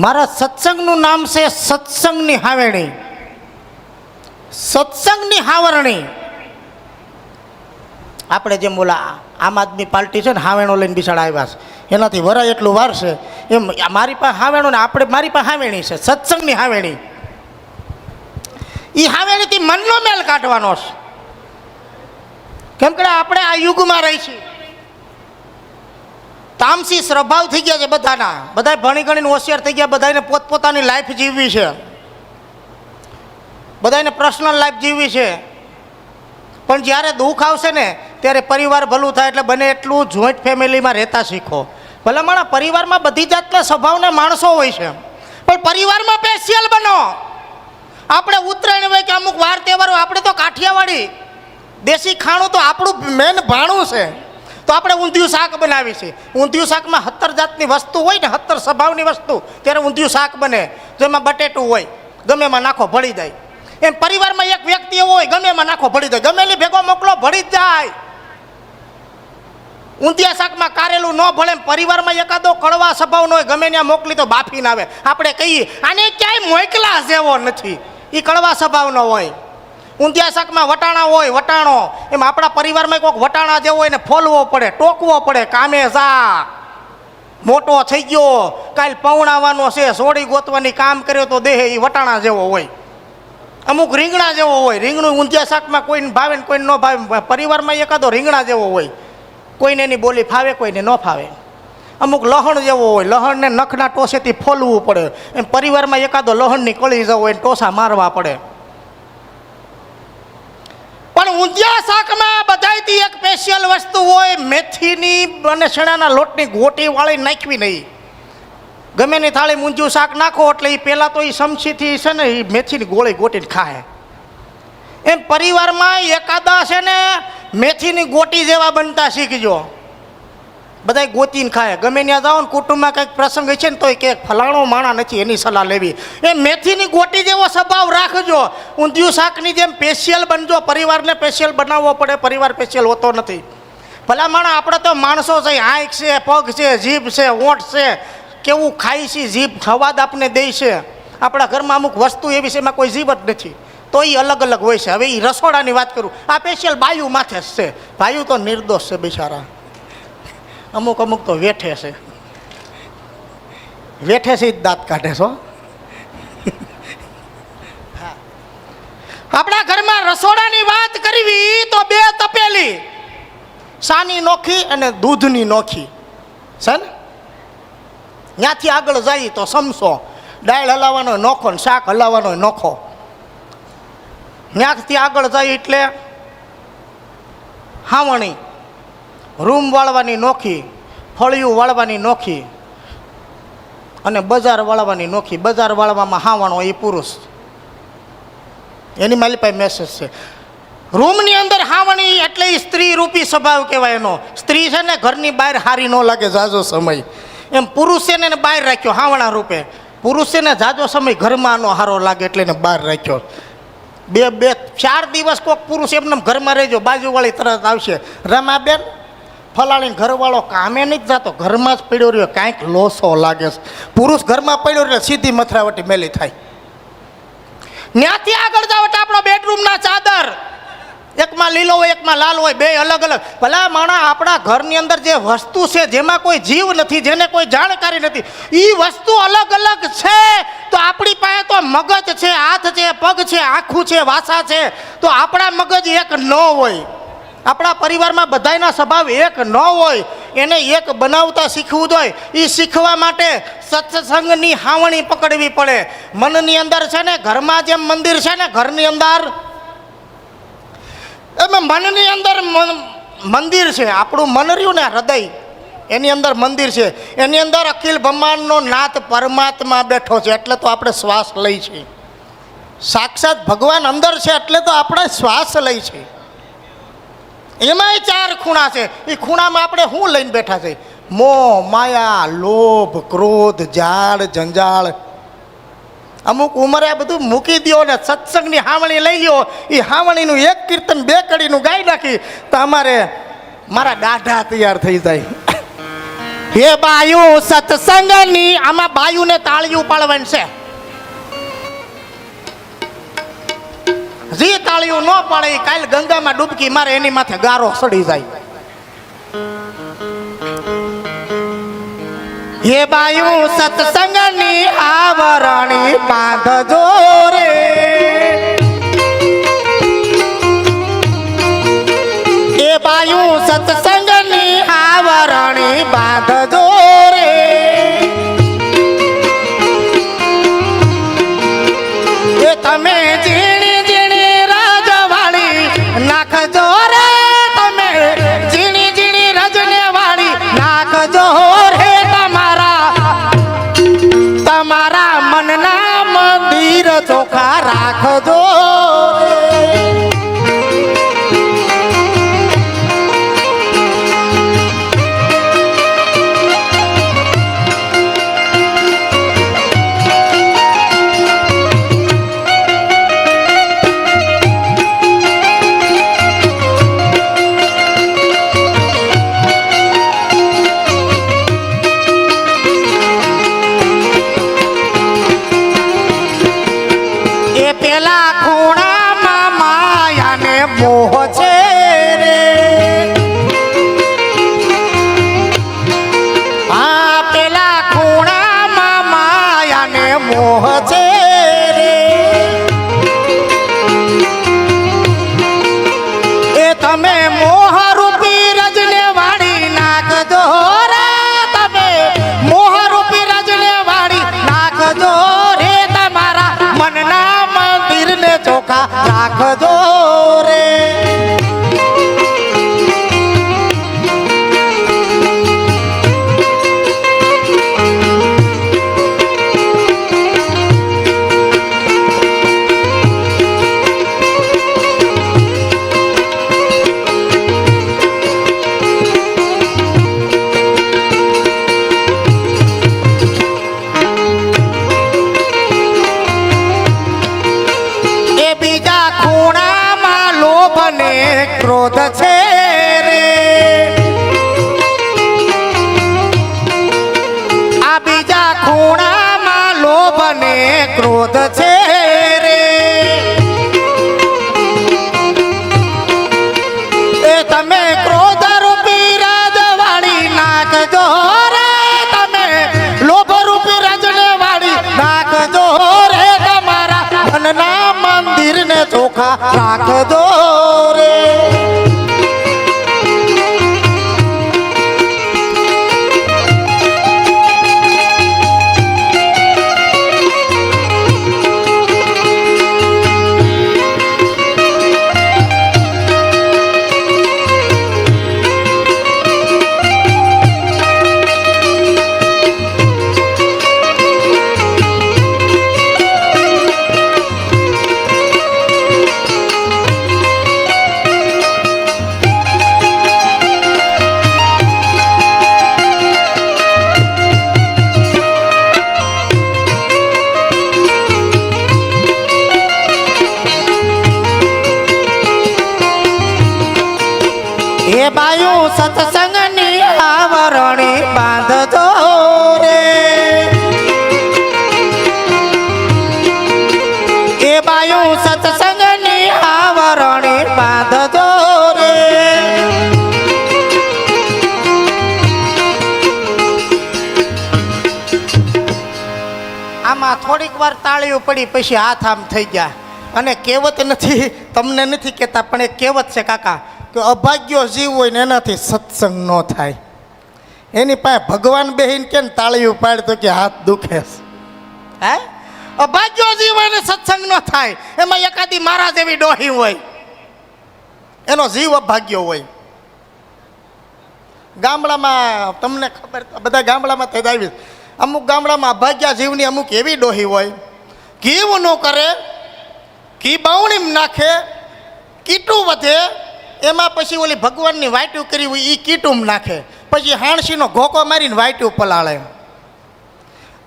મારા સત્સંગનું નામ છે સત્સંગની હાવેણી, સત્સંગની હાવરણી. આપણે જેમ બોલા આમ આદમી પાર્ટી છે ને હાવેણો લઈને બિસાડા આવ્યા છે, એનાથી વરાય એટલું વાર છે એમ મારી પાસે હાવેણો ને આપણે મારી પાસે હાવેણી છે, સત્સંગની હાવેણી. એ હાવેણીથી મનનો મેલ કાઢવાનો છે. કેમ કે આપણે આ યુગમાં રહી છીએ, તામસી સ્વભાવ થઈ ગયા છે બધાના, બધા ભણી ગણીને હોશિયાર થઈ ગયા, બધાને પોતપોતાની લાઈફ જીવવી છે, બધાને પર્સનલ લાઈફ જીવવી છે. પણ જ્યારે દુઃખ આવશે ને ત્યારે પરિવાર ભલું થાય એટલે બને એટલું જોઈન્ટ ફેમિલીમાં રહેતા શીખો. ભલે મારા પરિવારમાં બધી જાતના સ્વભાવના માણસો હોય છે, પણ પરિવારમાં સ્પેશિયલ બનો. આપણે ઉત્તરાયણ હોય કે અમુક વાર તહેવાર હોય, આપણે તો કાઠિયાવાડી દેશી ખાણું તો આપણું મેન ભાણું છે, તો આપણે ઊંધિયું શાક બનાવી છે. ઊંધિયું શાકમાં 17 જાતની વસ્તુ હોય ને, 17 સ્વભાવની વસ્તુ, ત્યારે ઊંધિયું શાક બને. જેમાં બટેટું હોય ગમે એમાં નાખો ભળી જાય. એમ પરિવારમાં એક વ્યક્તિ એવો હોય ગમે એમાં નાખો ભળી જાય, ગમેલી ભેગો મોકલો ભળી જ જાય. ઊંધિયા શાકમાં કારેલું ન ભળે. પરિવારમાં એકાદો કડવા સ્વભાવનો હોય ગમે ત્યાં મોકલી તો બાફી ના આવે. આપણે કહીએ આને ક્યાંય મોકલા જેવો નથી, એ કડવા સ્વભાવનો હોય. ઊંધિયા શાકમાં વટાણા હોય, વટાણો, એમ આપણા પરિવારમાં કોઈક વટાણા જેવો હોય ને ફોલવો પડે, ટોકવો પડે. કામે જા મોટો થઈ ગયો, કાલ પૌણાવાનો છે, સોડી ગોતવાની કામ કર્યો તો દેહ એ વટાણા જેવો હોય. અમુક રીંગણા જેવો હોય. રીંગણું ઊંધિયા શાકમાં કોઈને ભાવે ને કોઈને ન ભાવે. પરિવારમાં એકાદો રીંગણા જેવો હોય, કોઈને એની બોલી ફાવે કોઈને ન ફાવે. અમુક લહણ જેવો હોય, લહણને નખના ટોસેથી ફોલવું પડે. એમ પરિવારમાં એકાદો લહણની કળી જવો હોય, ટોસા મારવા પડે. પણ ઊંધિયા શાકમાં બધાયથી એક સ્પેશિયલ વસ્તુ હોય, મેથીની અને ચણાના લોટની ગોટી વાળી નાખવી નહીં. ગમે ની થાળી ઊંધિયું શાક નાખો એટલે એ પહેલાં તો એ સમસીથી છે ને એ મેથીની ગોળી ગોટીને ખાય. એમ પરિવારમાં એકાદા છે ને મેથીની ગોટી જેવા બનતા શીખજો. બધા ગોતીને ખાય. ગમે ત્યાં જાઓ ને કુટુંબમાં કંઈક પ્રસંગ હોય છે ને તોય કે ફલાણો માણા નથી એની સલાહ લેવી. એ મેથીની ગોટી જેવો સ્વભાવ રાખજો. ઊંધિયું શાકની જેમ સ્પેશિયલ બનજો. પરિવારને સ્પેશિયલ બનાવવો પડે, પરિવાર સ્પેશિયલ હોતો નથી. ભલા માણા આપણે તો માણસો છે, આંખ છે, પગ છે, જીભ છે, ઓંઠ છે, કેવું ખાઈ છે, જીભ સ્વાદ આપને દે છે. આપણા ઘરમાં અમુક વસ્તુ એવી છે એમાં કોઈ જીભ જ નથી, તો એ અલગ અલગ હોય છે. હવે એ રસોડાની વાત કરું, આ સ્પેશિયલ બાયું માથે જ છે. બાયું તો નિર્દોષ છે બિચારા, અમુક અમુક તો વેઠે છે, વેઠે છે જ દાંત કાઢે છો. આપણા ઘરમાં રસોડાની વાત કરવી તો 2 તપેલી, સાની નોખી અને દૂધની નોખી છે ને. ત્યાંથી આગળ જાય તો સમસો, દાળ હલાવવાનો નોખો ને શાક હલાવવાનો નોખો. ત્યાંથી આગળ જાય એટલે હાવણી, રૂમ વાળવાની નોખી, ફળિયું વાળવાની નોખી અને બજાર વાળવાની નોખી. બજાર વાળવામાં હાવણો એ પુરુષ, એની મારી પાસે મેસેજ છે. રૂમની અંદર હાવણી એટલે એ સ્ત્રી રૂપી સ્વભાવ કહેવાય એનો. સ્ત્રી છે ને ઘરની બહાર હારી ન લાગે જાજો સમય, એમ પુરુષ છે ને બહાર રાખ્યો હાવણા રૂપે. પુરુષ છે ને જાજો સમય ઘરમાં નો હારો લાગે એટલે એને બહાર રાખ્યો. 4 દિવસ કોઈક પુરુષ એમને ઘરમાં રહેજો, બાજુવાળી તરત આવશે, રમાબેન ફલાણી ઘરવાળો કામે નથી જતો, ઘરમાં જ પડ્યો રહ્યો, કાંઈક લોસો લાગે છે. પુરુષ ઘરમાં પડ્યો રહ્યો સીધી મથરાવટી મેલી થાય. ત્યાંથી આગળ જાવ એટલે આપણો બેડરૂમના ચાદર, એકમાં લીલો હોય એકમાં લાલ હોય, 2 અલગ અલગ. ભલા માણા આપણા ઘરની અંદર જે વસ્તુ છે જેમાં કોઈ જીવ નથી, જેને કોઈ જાણકારી નથી, એ વસ્તુ અલગ અલગ છે. તો આપણી પાસે તો મગજ છે, હાથ છે, પગ છે, આંખું છે, વાસા છે, તો આપણા મગજ એક ન હોય. આપણા પરિવારમાં બધાયના સ્વભાવ એક ન હોય, એને એક બનાવતા શીખવું જોઈએ. એ શીખવા માટે સત્સંગની હાવણી પકડવી પડે. મનની અંદર છે ને ઘરમાં જેમ મંદિર છે ને, ઘરની અંદર એમાં મનની અંદર મંદિર છે. આપણું મન રહ્યું ને હૃદય, એની અંદર મંદિર છે. એની અંદર અખિલ બ્રહ્માંડનો નાથ પરમાત્મા બેઠો છે, એટલે તો આપણે શ્વાસ લઈ છીએ. સાક્ષાત ભગવાન અંદર છે એટલે તો આપણે શ્વાસ લઈ છીએ. એમાંય 4 ખૂણા છે. એ ખૂણામાં આપણે શું લઈને બેઠા છે? મોહ, માયા, લોભ, ક્રોધ, ઝાડ, જંજાળ. અમુક ઉંમરે આ બધું મૂકી દો ને સત્સંગની હાવણી લઈ લ્યો. એ હાવણીનું 1 કીર્તન 2 કડીનું ગાઈ નાખી તો અમારે મારા દાઢા તૈયાર થઈ જાય. હે બાયું સત્સંગની આમાં બાયુને તાળીયું પાડવાની છે. જે તાળીયું ન પાડે એ કાલ ગંગામાં ડૂબકી મારે એની માથે ગારો સડી જાય. હે બાયું સત્સંગની આવરણી બાંધજો રે. એ બાયું સત્સંગની આવરણી બાંધજો રે. એ તમે ઝીણી ઝીણી રજવાળી નાખજો રે. તમે ઝીણી ઝીણી રજને વાળી નાખજો રે. તમારા મનના મંદિર ચોખા રાખજો. મોહ છે રે. આ પેલા ખૂણામાં માયાને મોહ છે રે. એ તમે મોહ રૂપી રજને વાળી નાખજો રે. તમે મોહ રૂપી રજને વાળી નાખજો રે. તમારા મનના મંદિરને ચોખા રાખજો રે. ક્રોધ છે રે. આ બીજા ખૂણામાં લોભ ને ક્રોધ છે રે. એ તમે ક્રોધ રૂપી રજવાળી નાખજો રે. તમે લોભ રૂપી રજને વાળી નાખજો રે. તમારા મનના મંદિરને ચોખા રાખજો રે. એ બાયું સત્સંગની આવરણી બાંધજો રે. એ બાયું સત્સંગની આવરણી બાંધજો રે. આમાં થોડીક વાર તાળીઓ પડી પછી હાથ આમ થઈ ગયા. અને કહેવત નથી, તમને નથી કહેતા, પણ એક કહેવત છે કાકા કે અભાગ્યો જીવ હોય ને એનાથી સત્સંગ ન થાય. એની પાસે ભગવાન બેહીને કે તાળીઓ પાડ તો કે હાથ દુખે. હે અભાગ્યો જીવ હોય ને સત્સંગ ન થાય. એમાં એકાદી મારા જેવી ડોહી હોય એનો જીવ અભાગ્યો હોય. ગામડામાં તમને ખબર, બધા ગામડામાં થઈ આવી, અમુક ગામડામાં અભાગ્યા જીવની અમુક એવી ડોહી હોય કેવું ન કરે, ઘી બાવણીમાં નાખે, કીટું વધે, એમાં પછી ઓલી ભગવાનની વાટ્યું કરી હોય એ કીટું નાખે, પછી હાણસીનો ઘોકો મારીને વાટ્યું પલાળે.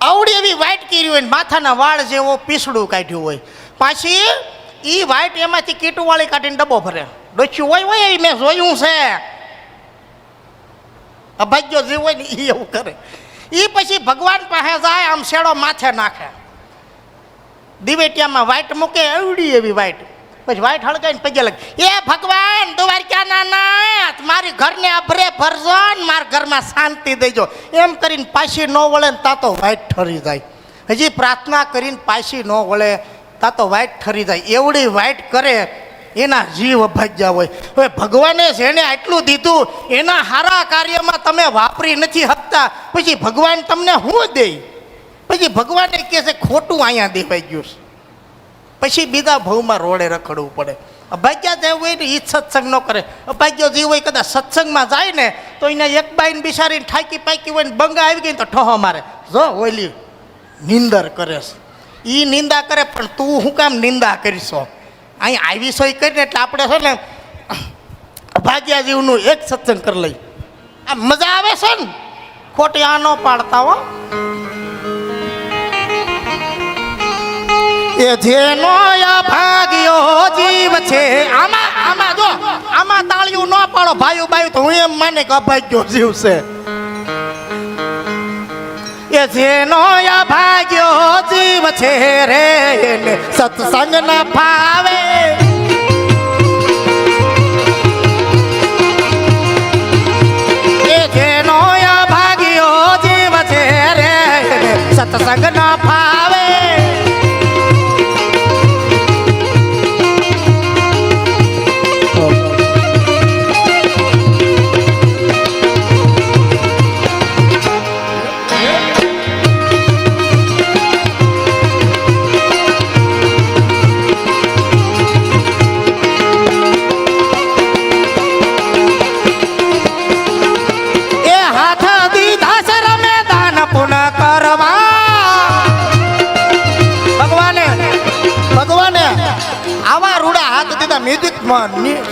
આવડી એવી વાઇટ કરી હોય ને માથાના વાળ જેવો પીસડું કાઢ્યું હોય, પાછી એ વાઇટ એમાંથી કીટુવાળી કાઢીને ડબ્બો ભરે. ડોચ્યું હોય હોય એવી મેં જોયું છે. અભાગ્યો જીવ હોય ને એ એવું કરે. એ પછી ભગવાન પાસે જાય, આમ શેડો માથે નાખે, દિવેટિયામાં વાઈટ મૂકે, એવડી એવી વાઈટ, પછી વાઈટ હળગાઈને પગે લાગે, એ ભગવાન દ્વારકાના નાથ મારી ઘરને અભરે ભરજો ને મારા ઘરમાં શાંતિ દેજો, એમ કરીને પાછી ન વળે ને તાતો વાઈટ ઠરી જાય. હજી પ્રાર્થના કરીને પાછી ન વળે તાતો વાઈટ ઠરી જાય. એવડી વાઈટ કરે એના જીવ અભાગ્યા હોય. હવે ભગવાને જેને આટલું દીધું એના સારા કાર્યમાં તમે વાપરી નથી શકતા, પછી ભગવાન તમને શું દે? પછી ભગવાને કહે છે ખોટું અહીંયા દેવાઈ ગયું છે, પછી બીજા ભાવમાં રોડે રખડવું પડે. અભાગ્યા જેવું હોય ને એ સત્સંગ ન કરે. અભાગ્યો જીવ હોય કદાચ સત્સંગમાં જાય ને તો એને એક બાઈને બિચારીને ઠાકી પાકી હોય ને બંગા આવી ગઈ તો ઠહો મારે, જો ઓલી નિંદર કરે છે, એ નિંદા કરે, પણ તું શું કામ નિંદા કરીશો? અહીં આવી સોય કરીને એટલે આપણે છે ને અભાગ્યા જીવનું એક સત્સંગ કરી લઈ, આ મજા આવે છે ને. ખોટી આ ન પાડતા હો. એ જેનો અભાગ્યો જીવ છે, આમાં આમાં જો આમાં તાળીયું ન પાડો ભાઈઓ ભાઈ, તો હું એમ માને કે અભાગ્યો જીવ છે. એ જેનો અભાગ્યો જીવ છે રે એને સત્સંગ ન ફાવે. એ જેનો અભાગ્યો જીવ છે રે એને સત્સંગ ન ફાવે.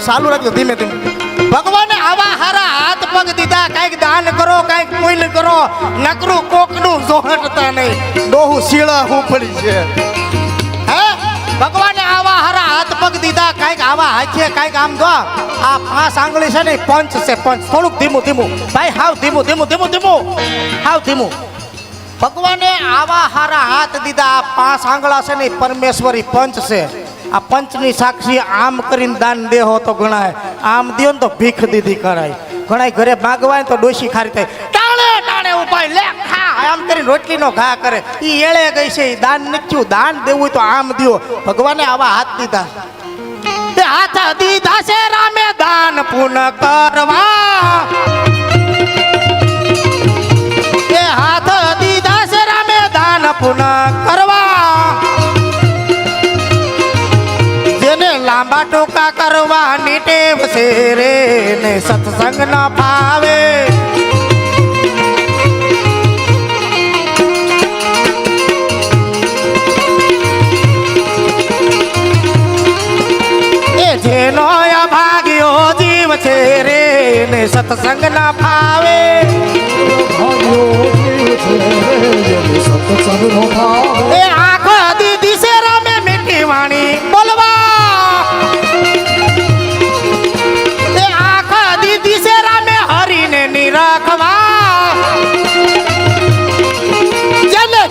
ચાલુ રાખજો ધીમે ધીમે. ભગવાને આવા હારા હાથ પગ દીધા, કઈક દાન કરો, કઈક પુણ્ય કરો, નકરું કોકનું જોહટતા નહીં. ડોહું શીળા હું પડી છે. હે ભગવાને આવા હારા હાથ પગ દીધા, કઈક આવા હાથે કઈક આમ જો આ 5 આંગળી છે ને પંચ છે, પંચ. થોડુંક ધીમું ધીમું ભાઈ, હાવ ધીમું ધીમું ધીમું ધીમું, હાવ ધીમું. ભગવાને આવા હારા હાથ દીધા, આ 5 આંગળા છે ને પરમેશ્વરી પંચ છે. આ પંચની સાક્ષી આમ કરીને દાન દેહો તો ગણાય, આમ દો ને તો ભીખ દીધી કરાય. ઘણા ઘરે માગવાય તો ડોશી ખારી થાય, ટાણે ટાણે ઉપાય લે ખા, આમ કરીને રોટલીનો ઘા કરે. એ એળે ગઈ છે, દાન નથી. દાન દેવું તો આમ દો. ભગવાને આવા હાથ દીધા, તે હાથ દીધા છે રામે દાન પુન કરવા. તે હાથ દીધા છે રામે દાન પુન કરવા. લાંબા ટૂંકા કરવાની ટેવ છે રે ને સત્સંગ ન ભાવે. એ જેનો અભાગ્યો જીવ છે રે ને સત્સંગ ન ભાવે. એ આંખો દીધી છે રામે મીઠી વાણી બોલવા.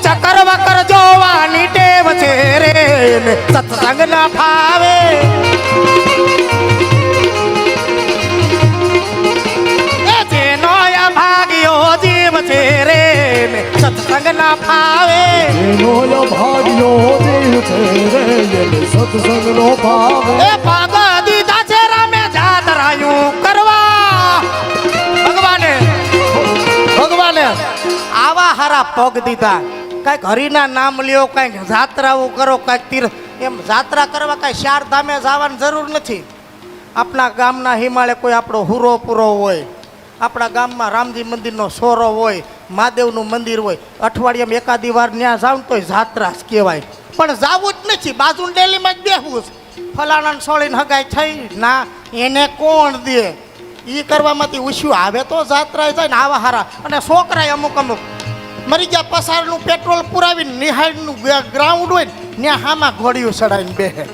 ચક્કર વકર જોવાની ટેવ છે રે સત્સંગ ન ફાવે. એ જેનો અભાગ્યો જીવ છે રે સત્સંગ ન ફાવે. એનો અભાગ્યો જીવ છે રે સત્સંગ નો ભાવે. એ પગ દીધા છે રામે જાતરાયું કરવા. ભગવાને આવા હારા પગ દીધા, કઈક હરિના નામ લ્યો, કઈક જાત્રાઓ કરો, કઈક તીર્થ. એમ જાત્રા કરવા કઈ 4 ધામે જવાની જરૂર નથી. આપણા ગામના હિમાલય કોઈ આપણો હુરો પૂરો હોય, આપણા ગામમાં રામજી મંદિરનો સોરો હોય, મહાદેવનું મંદિર હોય, અઠવાડિયામાં એકાદી વાર ત્યાં જાવ તો જાત્રા જ કહેવાય. પણ જાવું જ નથી, બાજુ ડેલીમાં જ બેસવું છે. ફલાણાને સોળીને હગાઈ થઈ ના, એને કોણ દે? એ કરવામાંથી ઉછ્યું આવે તો જાત્રા જાય ને આવા હારા. અને છોકરાએ અમુક અમુક મરી ગયા પસારનું પેટ્રોલ પુરાવીને નિહાળનું ગ્રાઉન્ડ હોય ને ત્યાં હામાં ઘોડીઓ ચડાવીને બેહે.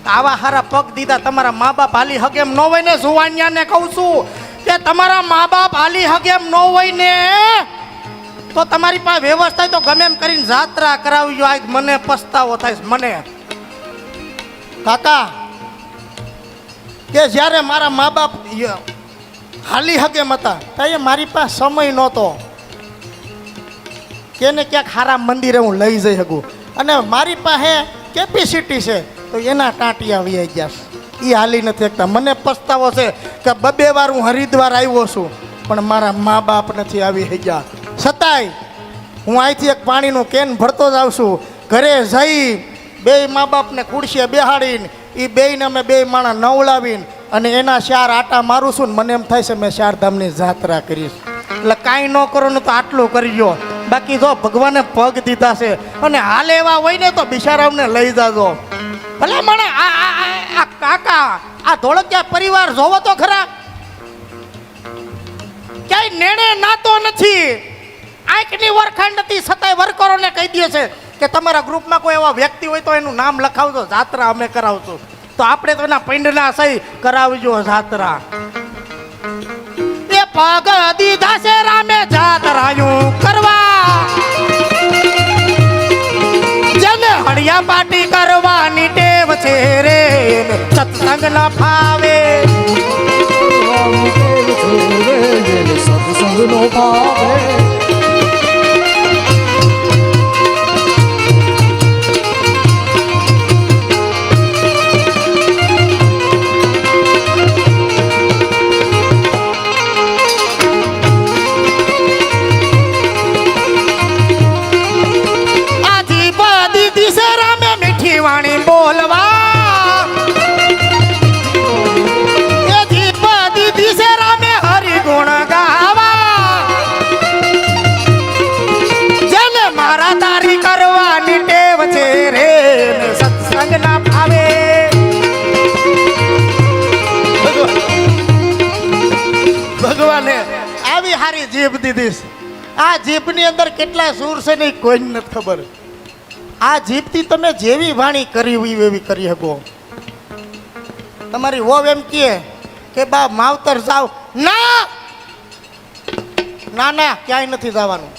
આવા હારા પગ દીધા. તમારા મા બાપ હાલી હકે એમ ન હોય ને. જુવાનિયાને કહું છું કે તમારા મા બાપ હાલી હગે એમ ન હોય ને તો તમારી પાસે વ્યવસ્થા હોય તો ગમે એમ કરીને જાત્રા કરાવી જો. આજ મને પસ્તાવો થાય છે મને. કાકા કે જ્યારે મારા મા બાપ હાલી હગે એમ હતા ત્યારે મારી પાસે સમય નહોતો કે ને ક્યાંક સારા મંદિરે હું લઈ જઈ શકું. અને મારી પાસે કેપેસિટી છે તો એના ટાંટિયા આવી ગયા છે. એ હાલી નથી શકતા. મને પસ્તાવો છે કે 2 વાર હું હરિદ્વાર આવ્યો છું પણ મારા મા બાપ નથી આવી ગયા. છતાંય હું અહીંથી એક પાણીનું કેન ભરતો જ આવું છું. ઘરે જઈ 2 મા બાપને ખુરશીએ બેહાડીને એ બેયને અમે 2 માણા નવડાવીને અને એના 4 આટા મારું છું ને મને એમ થાય છે મેં 4 ધામની જાત્રા કરીશ. એટલે કાંઈ ન કરો ને તો આટલું કરજો. બાકી જો ભગવાને પગ દીધા છે અને હાલ એવા હોય ને તો બિચારાઓને લઈ જાજો. ભલે મને આ કાકા આ ધોળકિયા પરિવાર જોવો તો ખરા. ક્યાંય નેણે નાતો નથી. આંખની વરખાંડ નથી છતાંય વર્કરોને કહી દે છે કે તમારા ગ્રુપમાં કોઈ એવા વ્યક્તિ હોય તો એનું નામ લખાવજો, જાત્રા અમે કરાવશું. તો આપણે તો એના પિંડના સહી કરાવજો જાત્રા. એ પગ દીધા છે રામે જાત્રાયું કરવા, જેને હળિયા પાટી કરવાની ટેવ છે રે સત્સંગ ન ફાવે. સત્સંગ નો ભાવે વાણી બોલવા એ દીપદી દિશે રામે હરિ ગુણ ગાવા, જેને મારા તારી કરવાની ટેવ છે રે સત્સંગ ના ભાવે. ભગવાને આવી હારી જીભ દીધી. આ જીભની અંદર કેટલા સૂર છે ને કોઈને નથી ખબર. આ જીભથી તમે જેવી વાણી કરી એવી કરી શકો. તમારી વહુ એમ કહે કે બા માવતર જાવ, ના ના ના ક્યાંય નથી જવાનું.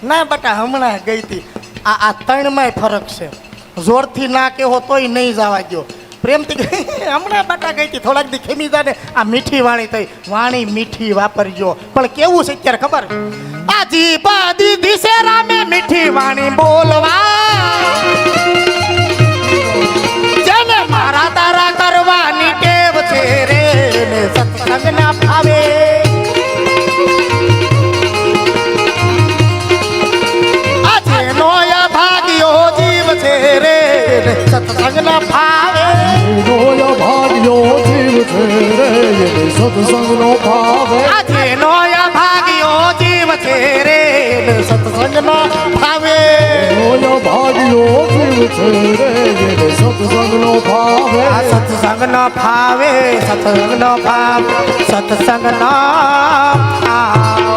ના બટા હમણાં ગઈ હતી. આ 3માંય ફરક છે. જોરથી ના કહેવો તોય નહીં જવા ગયો. પ્રેમથી હમણાં બટા ગઈ હતી થોડાક દી ખેમી જાય ને આ મીઠી વાણી થઈ. વાણી મીઠી વાપરજો. પણ કેવું છે અત્યારે ખબર, આ જીભ દીધી છે રામે મીઠી વાણી બોલવા, જેને મારા તારા કરવાની ટેવ છે રે સત્સંગ ના ભાવે. આ જેનો ભાગ્યો જીવ છે રે સત્સંગ ના ભાવે. નો ભાગ્યો જીવ છે રે સત્સંગ નો ભાવે. આ જેનો ભાગ્યો જીવ છે રે સત્સંગ નો ભાવે. નો ભાગ્યો જીવ છે રે સત્સંગ નો ભાવે. આ સત્સંગ નો ભાવે, સત્સંગ નો ભાવ, સત્સંગ નો ભાવ.